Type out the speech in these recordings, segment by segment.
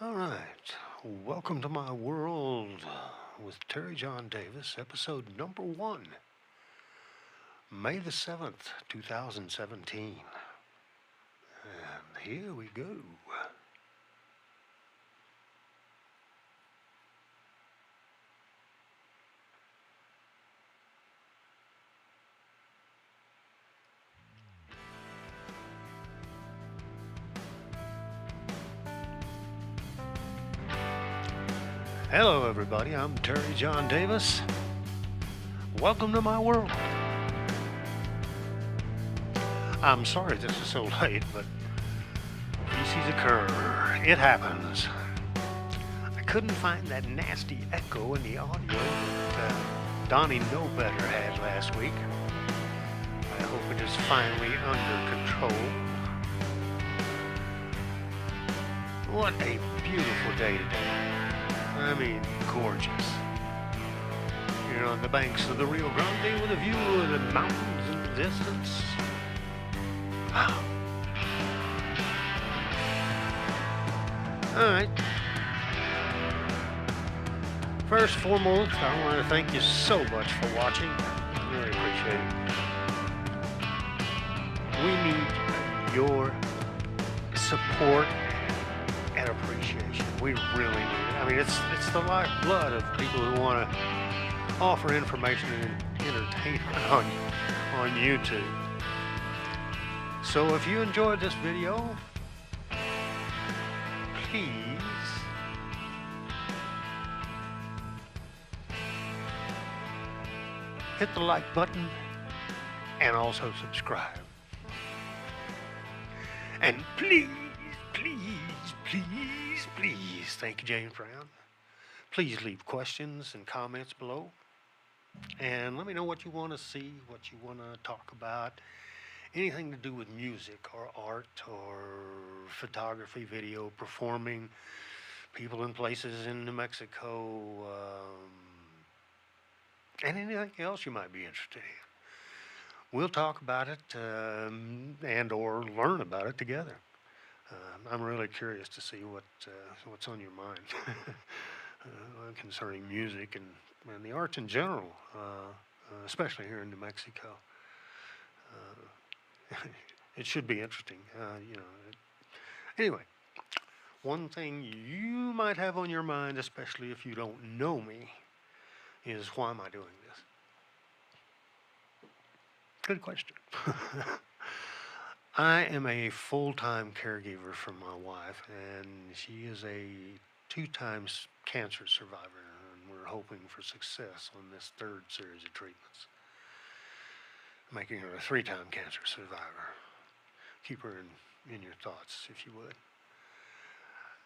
All right. Welcome to my world with Terry John Davis, episode number one, May the 7th, 2017. And here we go. Hello, everybody. I'm Terry John Davis. Welcome to my world. I'm sorry this is so late, but PCs occur. It happens. I couldn't find that nasty echo in the audio that Donnie No Better had last week. I hope it is finally under control. What a beautiful day today. I mean, gorgeous. You're on the banks of the Rio Grande with a view of the mountains in the distance. Wow. All right. First and foremost, I want to thank you so much for watching. Really appreciate it. We need your support and appreciation. We really need it. I mean, it's the lifeblood of people who want to offer information and entertainment on YouTube. So if you enjoyed this video, please hit the like button and also subscribe. And please, thank you, James Brown. Please leave questions and comments below. And let me know what you want to see, what you want to talk about. Anything to do with music or art or photography, video, performing, people in places in New Mexico, and anything else you might be interested in. We'll talk about it and or learn about it together. I'm really curious to see what's on your mind concerning music and the arts in general, especially here in New Mexico. It should be interesting, Anyway, one thing you might have on your mind, especially if you don't know me, is why am I doing this? Good question. I am a full-time caregiver for my wife, and she is a two-time cancer survivor, and we're hoping for success on this third series of treatments, making her a three-time cancer survivor. Keep her in your thoughts, if you would.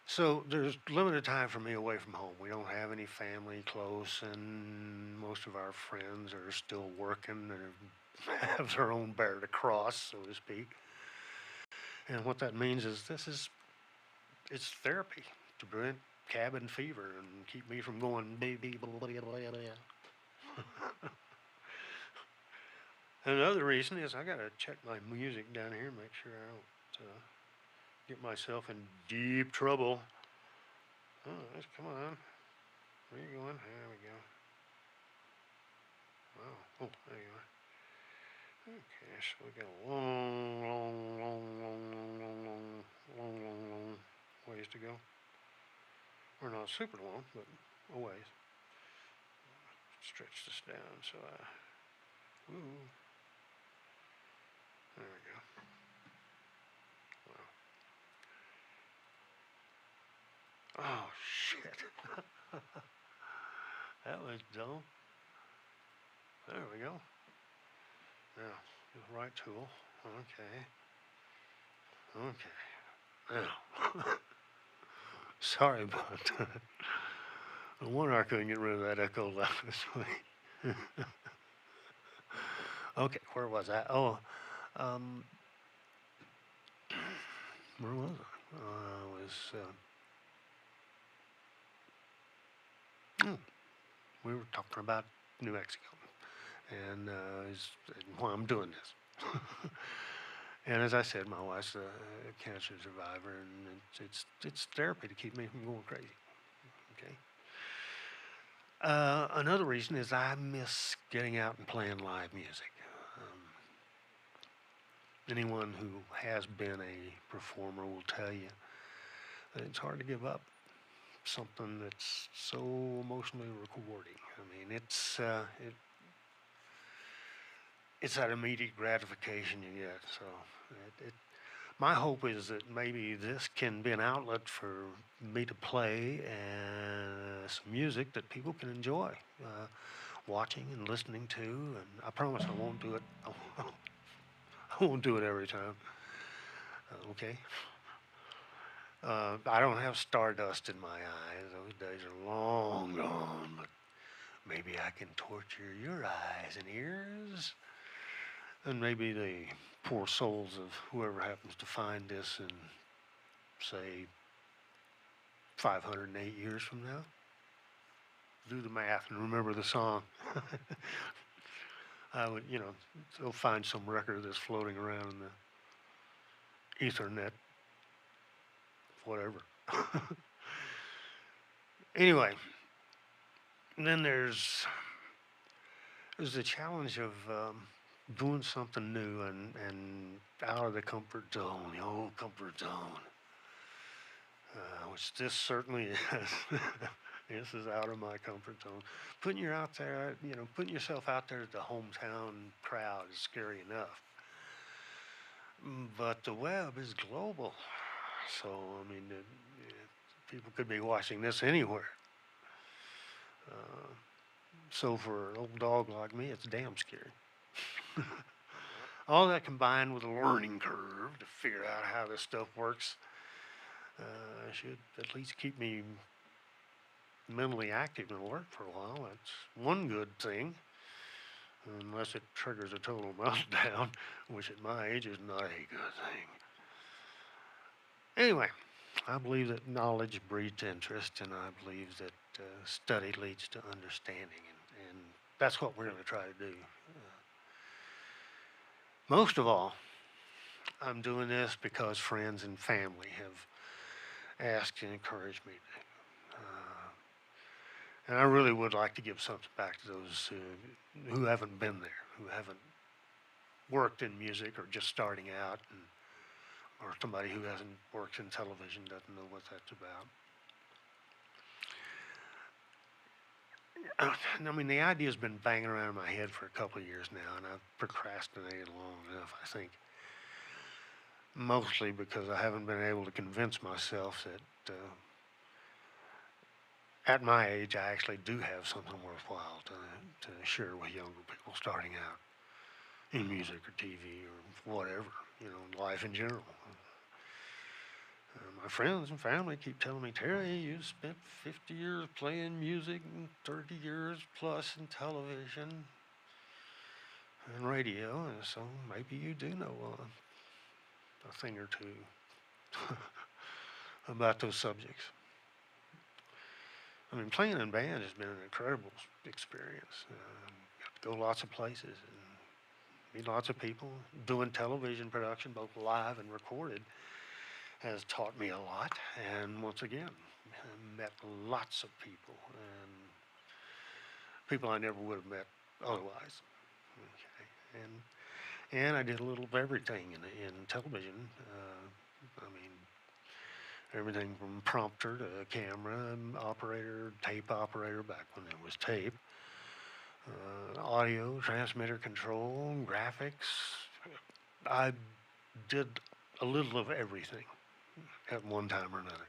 So there's limited time for me away from home. We don't have any family close, and most of our friends are still working or have their own bear to cross, so to speak. And what that means is it's therapy to prevent cabin fever and keep me from going baby. Another reason is I gotta check my music down here, make sure I don't get myself in deep trouble. Oh, come on. Where are you going? There we go. Wow. Oh, there you are. Okay, so we got a long ways to go. Or not super long, but a ways. Stretch this down so ooh. There we go. Wow. Oh, shit. That was dumb. There we go. Now, the right tool. Okay. Now. Sorry about that. No wonder I couldn't get rid of that echo last week. Okay, where was I? Oh, where was I? We were talking about New Mexico and why I'm doing this. And as I said, my wife's a cancer survivor, and it's therapy to keep me from going crazy. Okay. Another reason is I miss getting out and playing live music. Um, Anyone who has been a performer will tell you that it's hard to give up something that's so emotionally rewarding. I mean, it's that immediate gratification you get. So, my hope is that maybe this can be an outlet for me to play and some music that people can enjoy, watching and listening to. And I promise I won't do it. I won't do it every time. Okay. I don't have stardust in my eyes. Those days are long gone. But maybe I can torture your eyes and ears, and maybe the poor souls of whoever happens to find this in, say, 508 years from now. Do the math and remember the song. I would, they'll find some record of this floating around in the Ethernet, whatever. Anyway, and then there's the challenge of doing something new and out of the comfort zone, the old comfort zone, which this certainly is. This is out of my comfort zone. Putting yourself out there at the hometown crowd is scary enough. But the web is global. So, I mean, people could be watching this anywhere. Uh, so for an old dog like me, it's damn scary. All that combined with a learning curve to figure out how this stuff works should at least keep me mentally active and alert for a while. That's one good thing, unless it triggers a total meltdown, which at my age is not a good thing. Anyway, I believe that knowledge breeds interest, and I believe that study leads to understanding, and that's what we're going to try to do. Most of all, I'm doing this because friends and family have asked and encouraged me to. And I really would like to give something back to those who haven't been there, who haven't worked in music or just starting out, or somebody who hasn't worked in television doesn't know what that's about. I mean, the idea's been banging around in my head for a couple of years now, and I've procrastinated long enough, I think. Mostly because I haven't been able to convince myself that at my age I actually do have something worthwhile to share with younger people starting out in music or TV or whatever, life in general. My friends and family keep telling me, Terry, you spent 50 years playing music and 30 years plus in television and radio, and so maybe you do know a thing or two about those subjects. I mean, playing in band has been an incredible experience. Got to go lots of places and meet lots of people. Doing television production, both live and recorded, has taught me a lot. And once again, I met lots of people, and people I never would have met otherwise. Okay. And I did a little of everything in television. I mean, everything from prompter to camera operator, tape operator back when it was tape, audio, transmitter control, graphics. I did a little of everything at one time or another.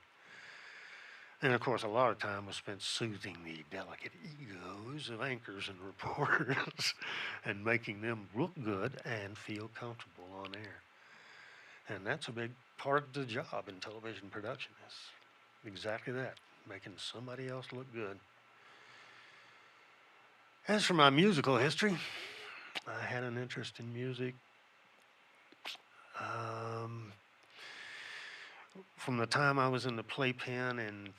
And of course, a lot of time was spent soothing the delicate egos of anchors and reporters and making them look good and feel comfortable on air. And that's a big part of the job in television production is exactly that, making somebody else look good. As for my musical history, I had an interest in music from the time I was in the playpen in the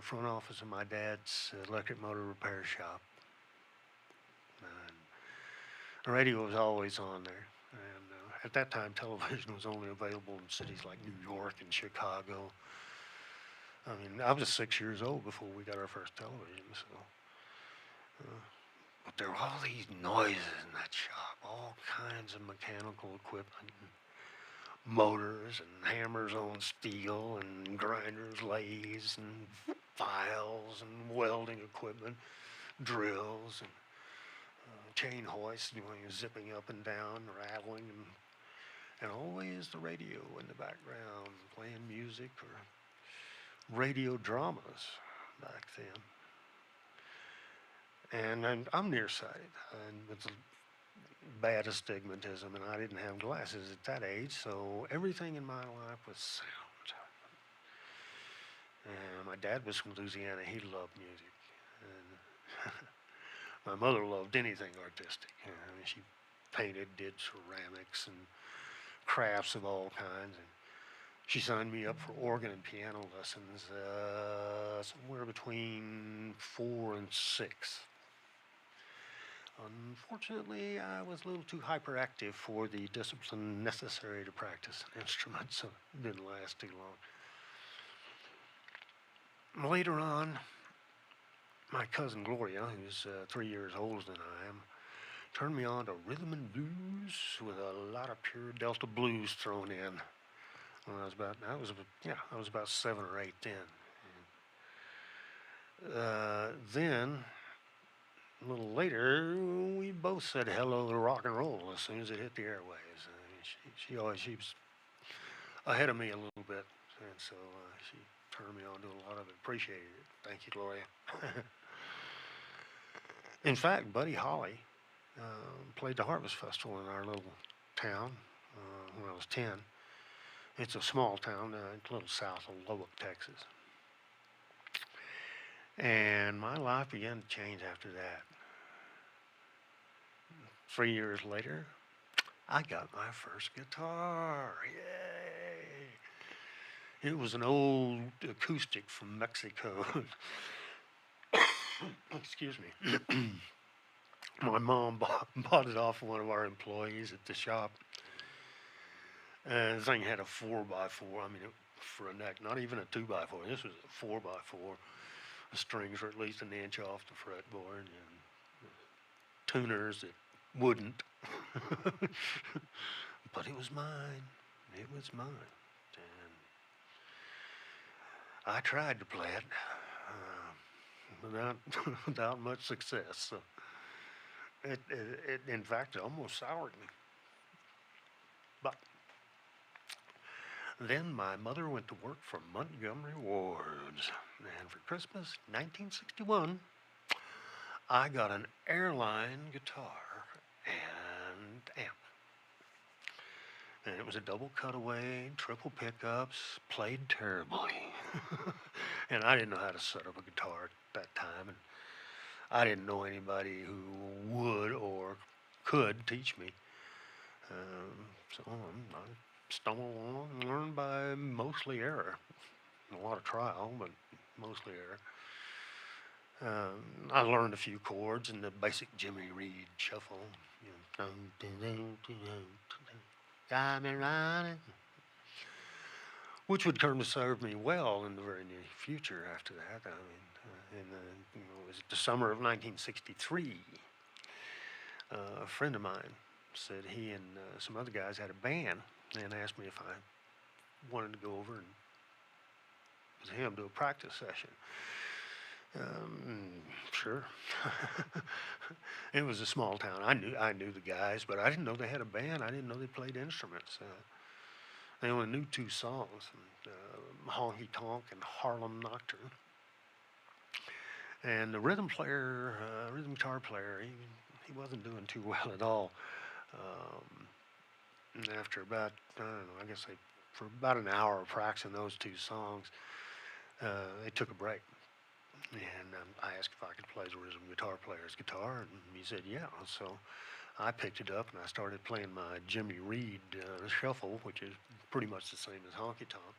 front office of my dad's electric motor repair shop. And the radio was always on there, and At that time, television was only available in cities like New York and Chicago. I mean, I was 6 years old before we got our first television, so. Uh, but there were all these noises in that shop, all kinds of mechanical equipment, and motors and hammers on steel, and grinders, lathes, and files, and welding equipment, drills, and chain hoists, zipping up and down, rattling, and always the radio in the background playing music or radio dramas back then. And I'm nearsighted, and with bad astigmatism, and I didn't have glasses at that age, so everything in my life was sound. And my dad was from Louisiana; he loved music, and my mother loved anything artistic. I mean, she painted, did ceramics, and crafts of all kinds, and she signed me up for organ and piano lessons somewhere between 4 and 6. Unfortunately, I was a little too hyperactive for the discipline necessary to practice an instrument, so it didn't last too long. Later on, my cousin Gloria, who's 3 years older than I am, turned me on to rhythm and blues with a lot of pure Delta blues thrown in. When I was about 7 or 8 then. Then a little later, we both said hello to rock and roll as soon as it hit the airwaves. She was ahead of me a little bit, and so she turned me on to a lot of it. Appreciated it. Thank you, Gloria. In fact, Buddy Holly played the Harvest Festival in our little town when I was 10. It's a small town, a little south of Lubbock, Texas. And my life began to change after that. 3 years later, I got my first guitar. Yay! It was an old acoustic from Mexico. Excuse me. My mom bought it off one of our employees at the shop. And the thing had a 4x4. I mean, for a neck, not even a 2x4. This was a 4x4. The strings were at least an inch off the fretboard, and tuners that wouldn't. But it was mine. It was mine. And I tried to play it without without much success. So it in fact it almost soured me. But then my mother went to work for Montgomery Wards, and for Christmas 1961, I got an airline guitar and amp. And it was a double cutaway, triple pickups, played terribly. And I didn't know how to set up a guitar at that time, and I didn't know anybody who would or could teach me. So I stumbled along and learned by mostly error. A lot of trial, but mostly error. I learned a few chords in the basic Jimmy Reed shuffle. Got me running, which would come to serve me well in the very near future after that. I mean, it was the summer of 1963. A friend of mine said he and some other guys had a band and asked me if I wanted to go over and with him do a practice session. Sure. It was a small town. I knew the guys, but I didn't know they had a band. I didn't know they played instruments. They only knew 2 songs, Honky Tonk and Harlem Nocturne. And the rhythm guitar player, he wasn't doing too well at all. And after about, I don't know, I guess for about an hour of practicing those 2 songs, they took a break. And I asked if I could play the rhythm guitar player's guitar, and he said, yeah. So I picked it up and I started playing my Jimmy Reed shuffle, which is pretty much the same as Honky Tonk.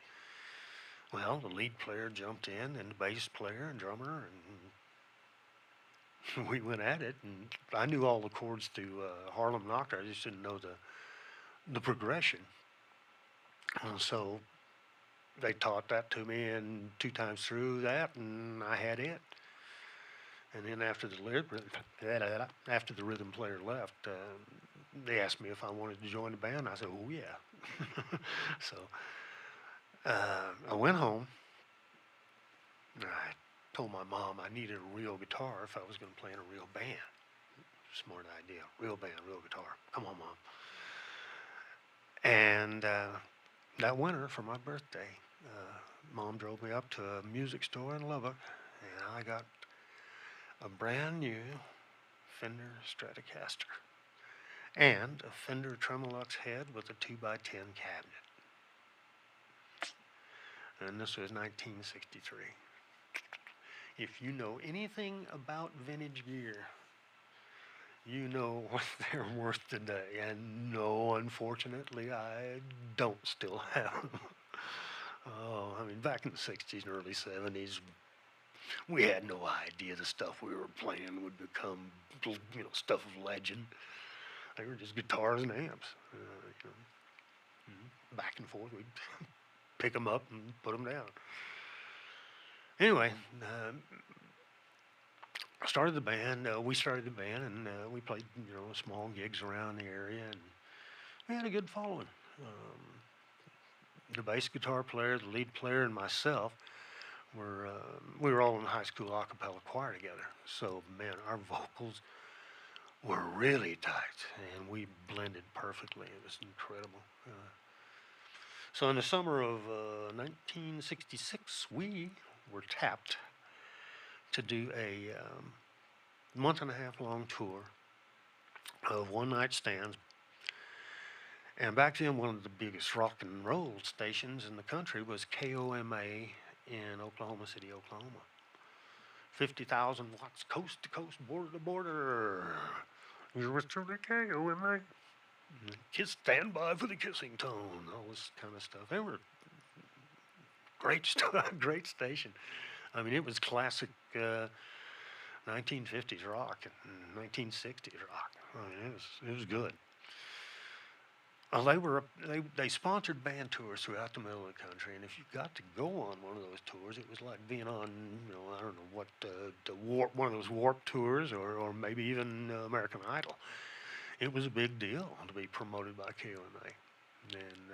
Well, the lead player jumped in, and the bass player and drummer, and we went at it. And I knew all the chords to Harlem Nocturne. I just didn't know the progression. And so they taught that to me, and two times through that, and I had it. And then after the rhythm player left, they asked me if I wanted to join the band. I said, "Oh yeah." So I went home. And I told my mom I needed a real guitar if I was going to play in a real band. Smart idea. Real band, real guitar. Come on, mom. And that winter for my birthday, mom drove me up to a music store in Lubbock, and I got a brand new Fender Stratocaster and a Fender Tremolux head with a 2x10 cabinet. And this was 1963. If you know anything about vintage gear, you know what they're worth today. And no, unfortunately, I don't still have them. Oh, I mean, back in the 60s and early 70s, we had no idea the stuff we were playing would become, stuff of legend. They were just guitars and amps. Back and forth, we'd pick them up and put them down. Anyway, I started the band. We started the band, and we played, small gigs around the area, and we had a good following. The bass guitar player, the lead player, and myself we were all in the high school a cappella choir together. So, man, our vocals were really tight, and we blended perfectly. It was incredible. So in the summer of 1966, we were tapped to do a month and a half long tour of one-night stands. And back then, one of the biggest rock and roll stations in the country was KOMA in Oklahoma City, Oklahoma. 50,000 watts, coast to coast, border to border. You're with the KOMA. Kiss, stand by for the kissing tone. All this kind of stuff. They were great stuff, great station. I mean, it was classic 1950s rock and 1960s rock. I mean, it was good. They sponsored band tours throughout the middle of the country, and if you got to go on one of those tours, it was like being on, I don't know what, one of those Warp tours, or maybe even American Idol. It was a big deal to be promoted by KOMA, and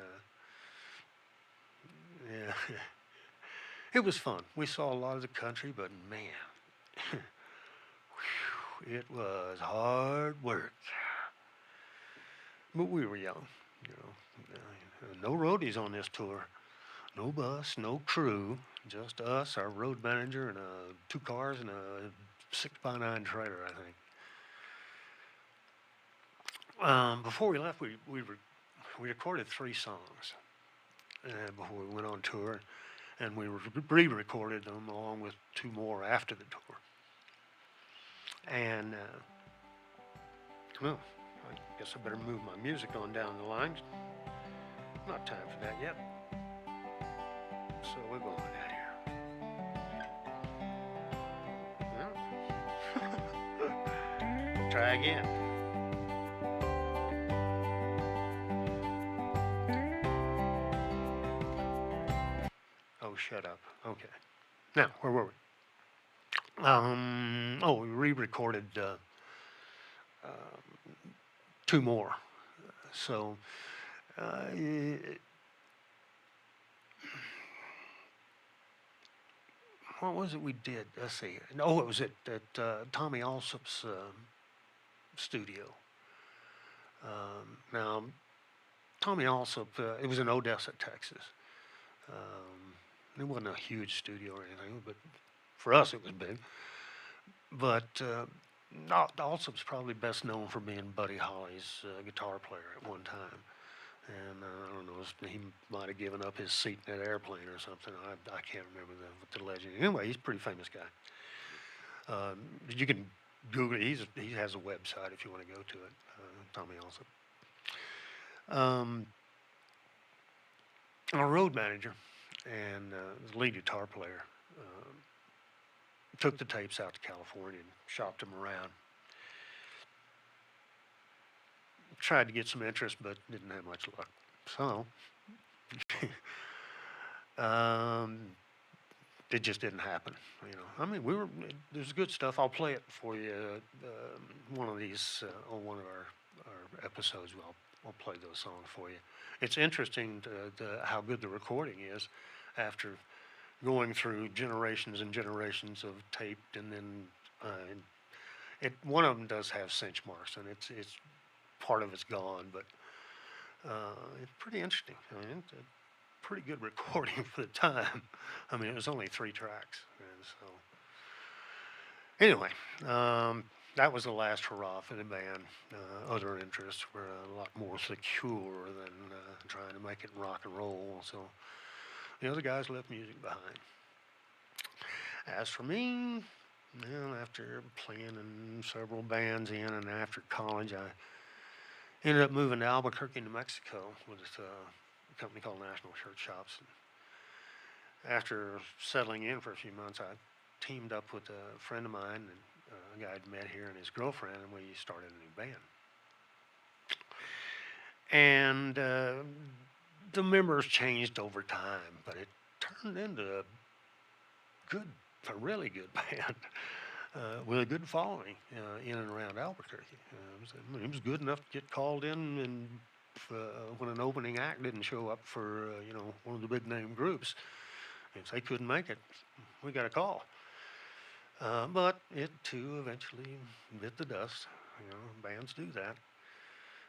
yeah, it was fun. We saw a lot of the country, but man, it was hard work. But we were young, no roadies on this tour. No bus, no crew, just us, our road manager, and 2 cars and a 6x9 trailer, I think. Before we left, we recorded 3 songs before we went on tour, and we re-recorded them along with 2 more after the tour. And well, I guess I better move my music on down the line. Not time for that yet. So we're going down here. Well, try again. Oh, shut up. Okay. Now, where were we? We re-recorded 2 more. So, what was it we did? Let's see. Oh, it was at Tommy Allsup's studio. Now, Tommy Allsup, it was in Odessa, Texas. It wasn't a huge studio or anything, but for us it was big. But Allsup's probably best known for being Buddy Holly's guitar player at one time. And I don't know, he might have given up his seat in that airplane or something. I can't remember the legend. Anyway, he's a pretty famous guy. You can Google it. He has a website if you want to go to it, Tommy Allsup. Our road manager and the lead guitar player took the tapes out to California and shopped them around. tried to get some interest, but didn't have much luck. So um, it just didn't happen. I mean, there's good stuff. I'll play it for you. One of these on one of our episodes. I'll play those songs for you. It's interesting how good the recording is after going through generations and generations of taped, and then one of them does have cinch marks, and it's part of it's gone, but it's pretty interesting. I mean, it's a pretty good recording for the time. I mean, it was only 3 tracks, and so anyway, that was the last hurrah for the band. Other interests were a lot more secure than trying to make it rock and roll. So the other guys left music behind. As for me, well, after playing in several bands and after college, I ended up moving to Albuquerque, New Mexico with a company called National Shirt Shops. After settling in for a few months, I teamed up with a friend of mine, and a guy I'd met here, and his girlfriend, and we started a new band. And the members changed over time, but it turned into a really good band with a good following in and around Albuquerque. It was good enough to get called in, and when an opening act didn't show up for one of the big name groups, if they couldn't make it, we got a call. But it too eventually bit the dust. Bands do that.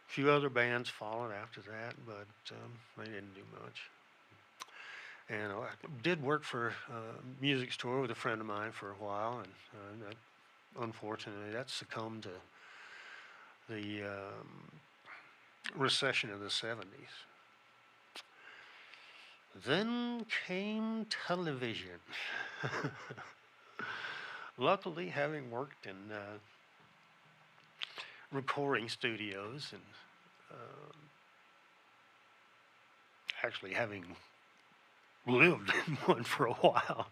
A few other bands followed after that, but they didn't do much. And I did work for a music store with a friend of mine for a while, and unfortunately that succumbed to the recession of the 70s. Then came television. Luckily, having worked in recording studios and actually having lived in one for a while,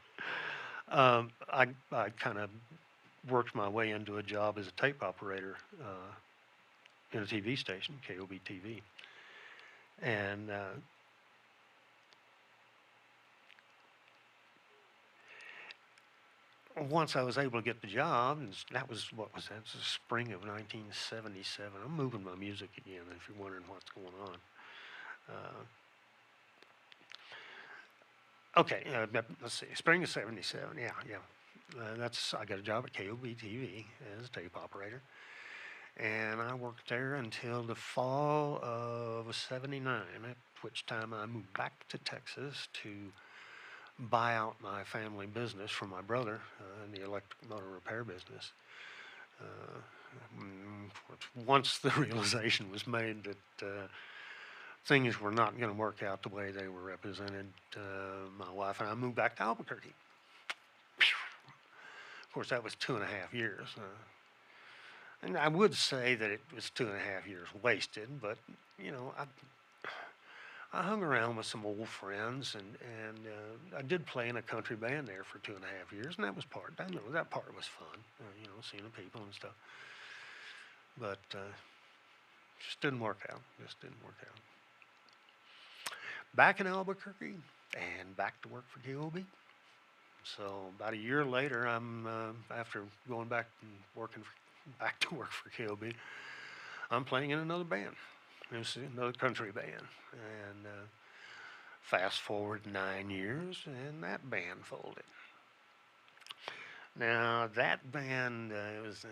I kind of worked my way into a job as a tape operator in a TV station, KOB TV. And once I was able to get the job, and that was, what was that? It was the spring of 1977. I'm moving my music again, if you're wondering what's going on. Okay, let's see. Spring of '77. Yeah. I got a job at KOB TV as a tape operator, and I worked there until the fall of '79. At which time I moved back to Texas to buy out my family business from my brother in the electric motor repair business. Once the realization was made that things were not going to work out the way they were represented, my wife and I moved back to Albuquerque. Of course, that was 2.5 years. And I would say that it was 2.5 years wasted, but, I hung around with some old friends, and I did play in a country band there for 2.5 years, and that was that part was fun, seeing the people and stuff. But just didn't work out. Back in Albuquerque, and back to work for KOB. So about a year later, I'm after going back and back to work for KOB, I'm playing in another band. It's another country band, and fast forward 9 years, and that band folded. Now that band was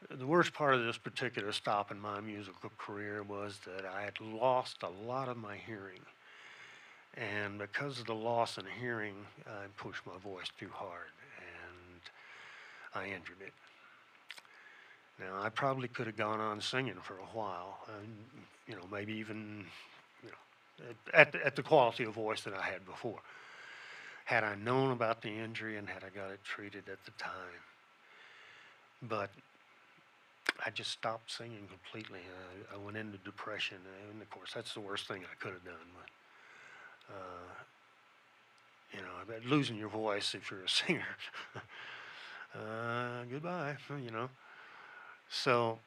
the worst part of this particular stop in my musical career was that I had lost a lot of my hearing, and because of the loss in hearing, I pushed my voice too hard, and I injured it. Now, I probably could have gone on singing for a while, and, maybe even, at the quality of voice that I had before, had I known about the injury and had I got it treated at the time. But I just stopped singing completely. I went into depression, and of course, that's the worst thing I could have done. But, losing your voice if you're a singer, goodbye, So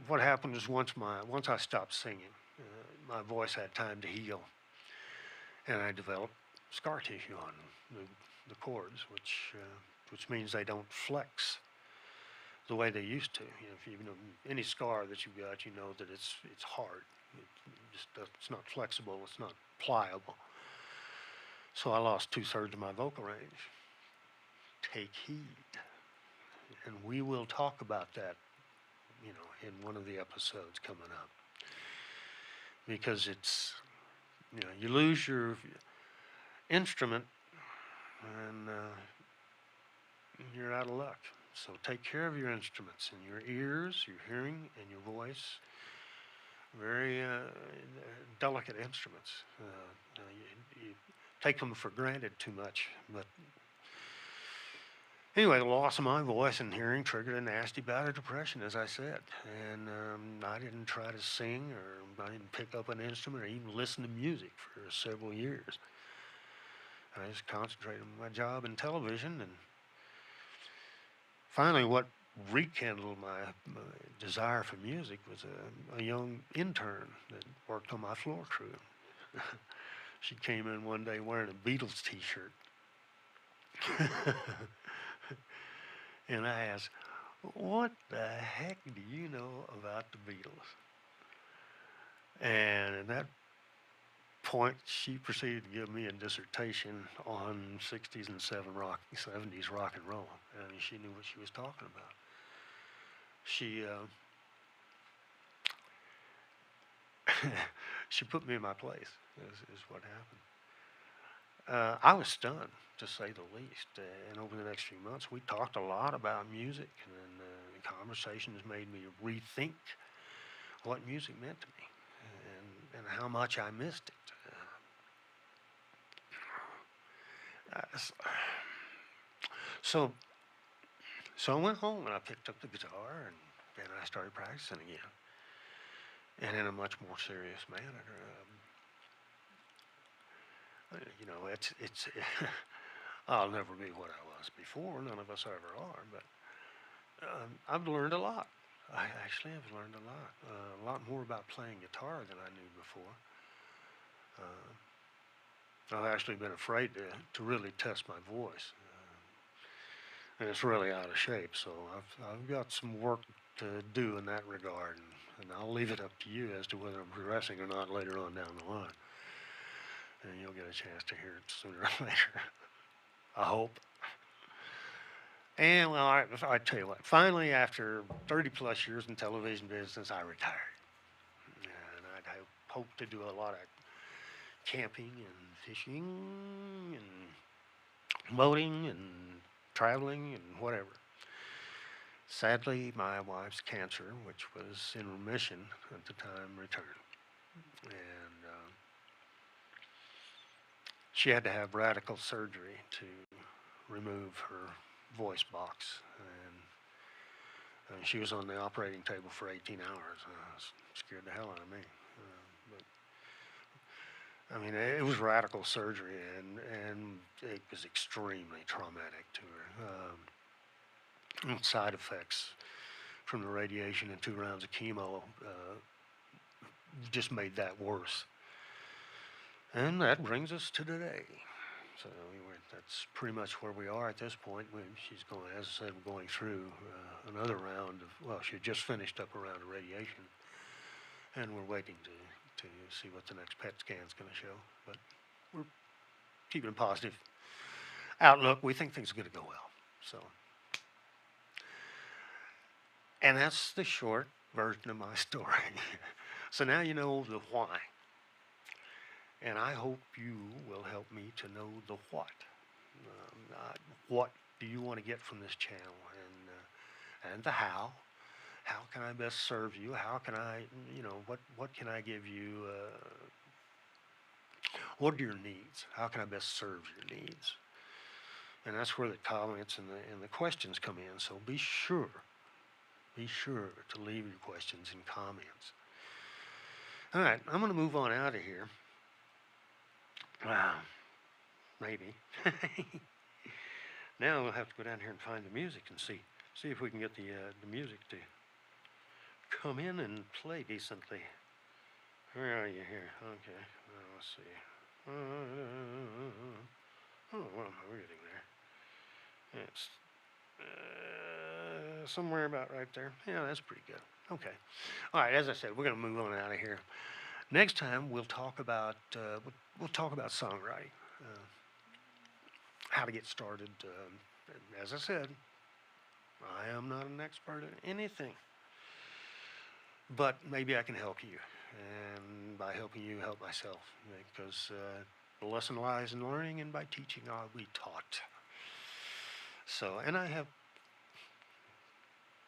what happened is once I stopped singing, my voice had time to heal, and I developed scar tissue on the, the cords, which means they don't flex the way they used to. If you know any scar that you've got, you know that it's hard. It's not flexible. It's not pliable. So I lost 2/3 of my vocal range. Take heed, and we will talk about that, in one of the episodes coming up, because you lose your instrument and you're out of luck. So take care of your instruments and your ears, your hearing, and your voice. Very delicate instruments. You take them for granted too much. But anyway, the loss of my voice and hearing triggered a nasty bout of depression, as I said. And I didn't try to sing, or I didn't pick up an instrument or even listen to music for several years. I just concentrated on my job in television, and finally, what rekindled my desire for music was a young intern that worked on my floor crew. She came in one day wearing a Beatles T-shirt, and I asked, "What the heck do you know about the Beatles?" And at that point, she proceeded to give me a dissertation on 60s and 70s rock and roll. I mean, she knew what she was talking about. She she put me in my place. Is what happened. I was stunned, to say the least. And over the next few months, we talked a lot about music, and the conversations made me rethink what music meant to me, and how much I missed it. So so I went home and I picked up the guitar, and I started practicing again, and in a much more serious manner. It's I'll never be what I was before. None of us ever are, but I've learned a lot. I actually have learned a lot more about playing guitar than I knew before. I've actually been afraid to really test my voice, and it's really out of shape. So I've got some work to do in that regard, and I'll leave it up to you as to whether I'm progressing or not later on down the line, and you'll get a chance to hear it sooner or later. I hope. And well, I tell you what. Finally, after 30 plus years in television business, I retired, and I'd hoped to do a lot of camping and fishing and boating and traveling and whatever. Sadly, my wife's cancer, which was in remission at the time, returned, and she had to have radical surgery to remove her voice box, and she was on the operating table for 18 hours. Scared the hell out of me. But I mean, it was radical surgery, and it was extremely traumatic to her. Side effects from the radiation and 2 rounds of chemo just made that worse. And that brings us to today. So that's pretty much where we are at this point. She's going, as I said, going through another round of, well, she just finished up a round of radiation, and we're waiting to see what the next PET scan is going to show. But we're keeping a positive outlook. We think things are going to go well. So, and that's the short version of my story. So now you know the why. And I hope you will help me to know the what. What do you want to get from this channel, and the how? How can I best serve you? How can I, what can I give you? What are your needs? How can I best serve your needs? And that's where the comments and the questions come in. So be sure to leave your questions and comments. All right, I'm going to move on out of here. Wow, maybe. Now we'll have to go down here and find the music and see See if we can get the music to come in and play decently. Where are you here? Okay, well, let's see. Oh, what am I reading there? It's somewhere about right there. Yeah, that's pretty good. Okay. All right, as I said, we're going to move on out of here. Next time we'll talk about songwriting, how to get started. As I said, I am not an expert in anything, but maybe I can help you, and by helping you, help myself, because the lesson lies in learning, and by teaching, I'll be taught. So, and I have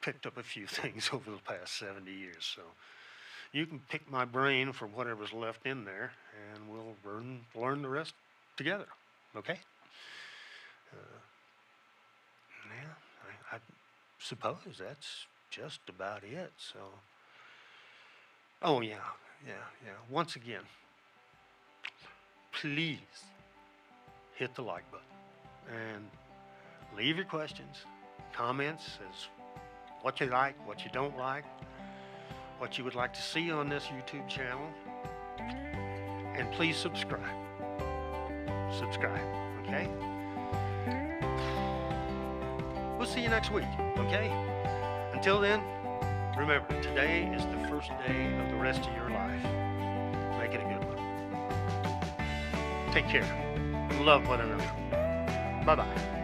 picked up a few things over the past 70 years, so you can pick my brain for whatever's left in there, and we'll learn the rest together, okay? Yeah, I suppose that's just about it, so. Oh, yeah. Once again, please hit the like button and leave your questions, comments as what you like, what you don't like, what you would like to see on this YouTube channel, and please subscribe. Okay? We'll see you next week, okay? Until then, remember, today is the first day of the rest of your life. Make it a good one. Take care. Love one another. Bye-bye.